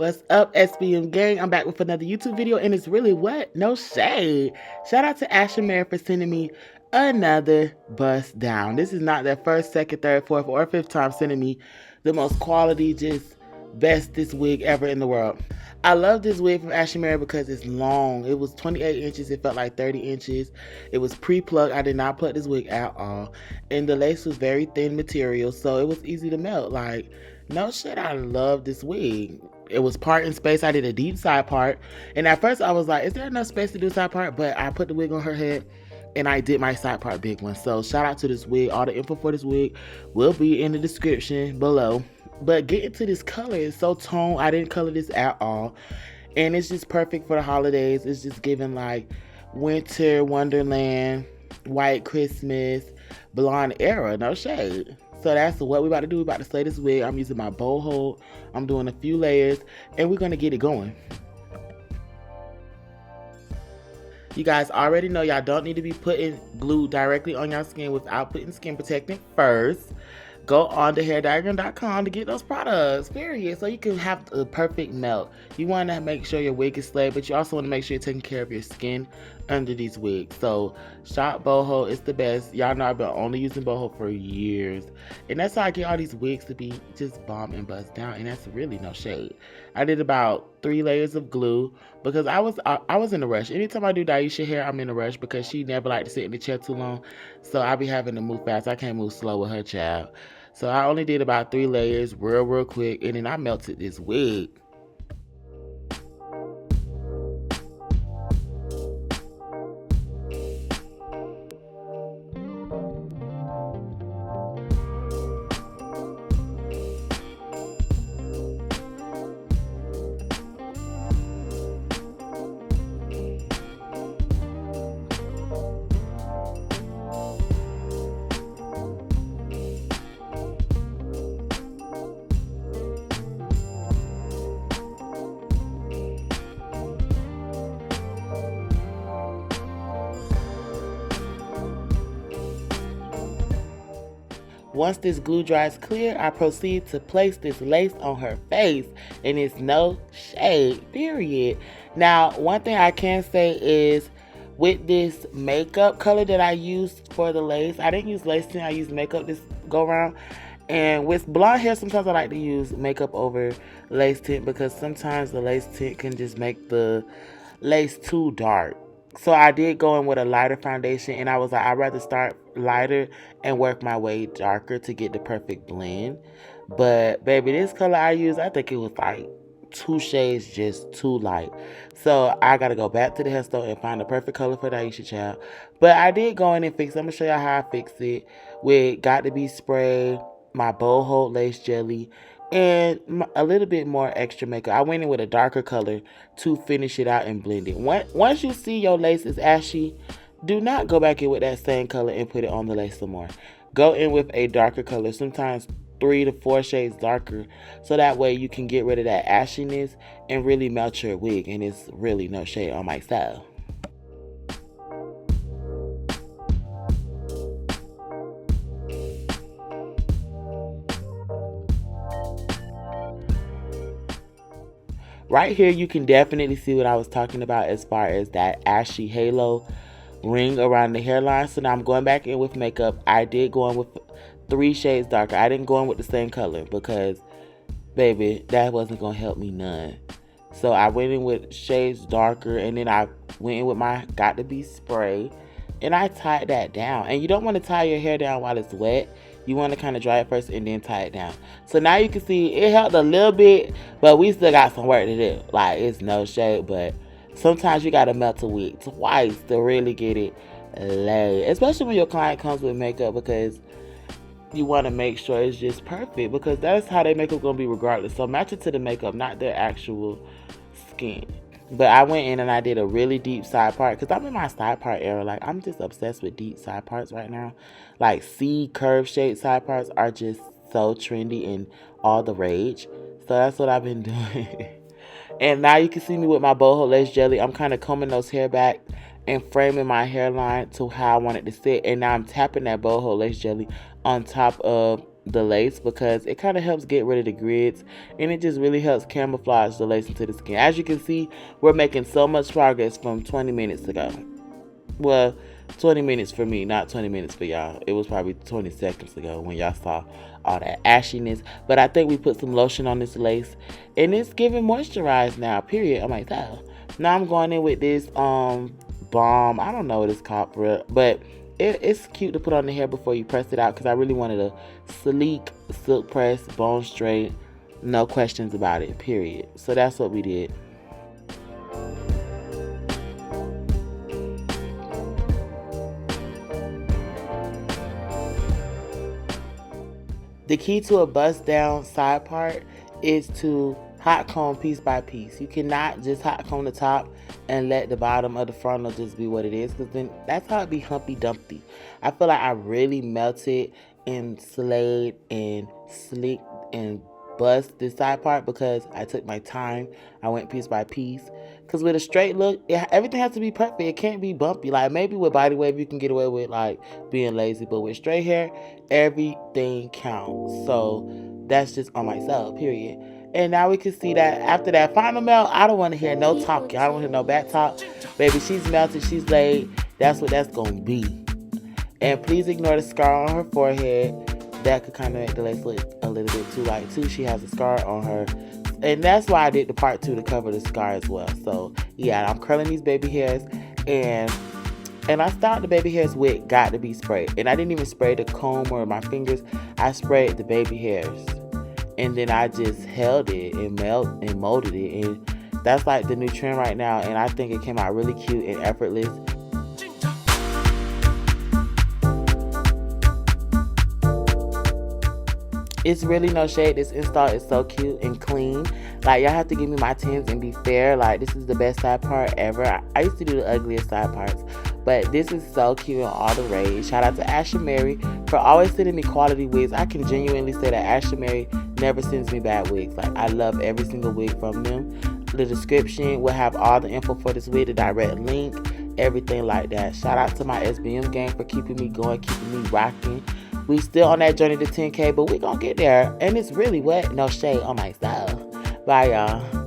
What's up, SBM gang? I'm back with another YouTube video, and it's really what? No shade. Shout out to Ashimary for sending me another bust down. This is not their first, second, third, fourth, or fifth time sending me the most quality, just bestest wig ever in the world. I love this wig from Ashimary because it's long. It was 28 inches. It felt like 30 inches. It was pre-plucked. I did not pluck this wig at all. And the lace was very thin material, so it was easy to melt. Like, no shit, I love this wig. It was part in space. I did a deep side part. And at first I was like, is there enough space to do a side part? But I put the wig on her head and I did my side part big one. So shout out to this wig. All the info for this wig will be in the description below. But getting to this color is so toned. I didn't color this at all. And it's just perfect for the holidays. It's just giving like winter wonderland, white Christmas, blonde era. No shade. So that's what we're about to do. We're about to slay this wig. I'm using my bow hold. I'm doing a few layers. And we're going to get it going. You guys already know y'all don't need to be putting glue directly on your skin without putting skin protectant first. Go on to hairdiagram.com to get those products, period. So you can have the perfect melt. You want to make sure your wig is slayed, but you also want to make sure you're taking care of your skin under these wigs. So shop boho is the best. Y'all know I've been only using boho for years. And that's how I get all these wigs to be just bomb and buzz down. And that's really no shade. I did about 3 layers of glue because I was in a rush. Anytime I do Daisha hair, I'm in a rush because she never liked to sit in the chair too long. So I be having to move fast. I can't move slow with her child. So I only did about 3 layers real quick, and then I melted this wig. Once this glue dries clear, I proceed to place this lace on her face, and it's no shade, period. Now, one thing I can say is with this makeup color that I used for the lace, I didn't use lace tint, I used makeup this go around. And with blonde hair, sometimes I like to use makeup over lace tint because sometimes the lace tint can just make the lace too dark. So I did go in with a lighter foundation, and I was like, I'd rather start lighter and work my way darker to get the perfect blend. But baby, this color I used, I think it was like 2 shades just too light. So I gotta go back to the hair store and find the perfect color for the Aisha child. But I did go in and fix it. I'm gonna show y'all how I fix it with Got to Be spray, my bow hold lace jelly, and a little bit more extra makeup. I went in with a darker color to finish it out and blend it. Once you see your lace is ashy, do not go back in with that same color and put it on the lace some more. Go in with a darker color, sometimes 3 to 4 shades darker, so that way you can get rid of that ashiness and really melt your wig, and it's really no shade on my style. Right here, you can definitely see what I was talking about as far as that ashy halo ring around the hairline. So now I'm going back in with makeup. I did go in with 3 shades darker. I didn't go in with the same color because, baby, that wasn't going to help me none. So I went in with shades darker, and then I went in with my Got to Be spray, and I tied that down. And you don't want to tie your hair down while it's wet. You want to kind of dry it first and then tie it down. So now you can see it helped a little bit, but we still got some work to do. Like, it's no shade, but sometimes you got to melt a wig twice to really get it laid. Especially when your client comes with makeup, because you want to make sure it's just perfect, because that's how their makeup going to be regardless. So match it to the makeup, not their actual skin. But I went in and I did a really deep side part because I'm in my side part era. Like, I'm just obsessed with deep side parts right now. Like, C curve shaped side parts are just so trendy and all the rage. So that's what I've been doing. And now you can see me with my boho lace jelly. I'm kind of combing those hair back and framing my hairline to how I want it to sit. And now I'm tapping that boho lace jelly on top of the lace because it kind of helps get rid of the grids, and it just really helps camouflage the lace into the skin. As you can see, we're making so much progress from 20 minutes ago. Well, 20 minutes for me, not 20 minutes for y'all. It was probably 20 seconds ago when y'all saw all that ashiness. But I think we put some lotion on this lace, and it's giving moisturized now, period. I'm like, oh. Now I'm going in with this balm. I don't know what it's called, but it's cute to put on the hair before you press it out, because I really wanted a sleek silk press, bone straight, no questions about it, period. So that's what we did. The key to a bust down side part is to hot comb piece by piece. You cannot just hot comb the top and let the bottom of the frontal just be what it is, because then that's how it be humpy dumpty. I feel like I really melted and slayed and slicked and bust this side part because I took my time. I went piece by piece. Because with a straight look, everything has to be perfect. It can't be bumpy. Like maybe with body wave you can get away with like being lazy, but with straight hair, everything counts. So that's just on myself, period. And now we can see that after that final melt, I don't want to hear no talking. I don't want to hear no back talk. Baby, she's melted, she's laid. That's what that's going to be. And please ignore the scar on her forehead. That could kind of make the lace look a little bit too light too. She has a scar on her. And that's why I did the part 2 to cover the scar as well. So yeah, I'm curling these baby hairs, and I styled the baby hairs with Got to Be Spray. And I didn't even spray the comb or my fingers. I sprayed the baby hairs. And then I just held it and molded it. And that's like the new trend right now. And I think it came out really cute and effortless. It's really no shade. This install is so cute and clean. Like, y'all have to give me my 10s and be fair. Like, this is the best side part ever. I used to do the ugliest side parts, but this is so cute and all the rage. Shout out to Ashimary for always sending me quality wigs. I can genuinely say that Ashimary never sends me bad wigs. Like, I love every single wig from them. The description will have all the info for this wig, the direct link, everything like that. Shout out to my SBM gang for keeping me going, keeping me rocking. We still on that journey to 10K, but we gonna get there. And it's really what? No shade on myself. Bye, y'all.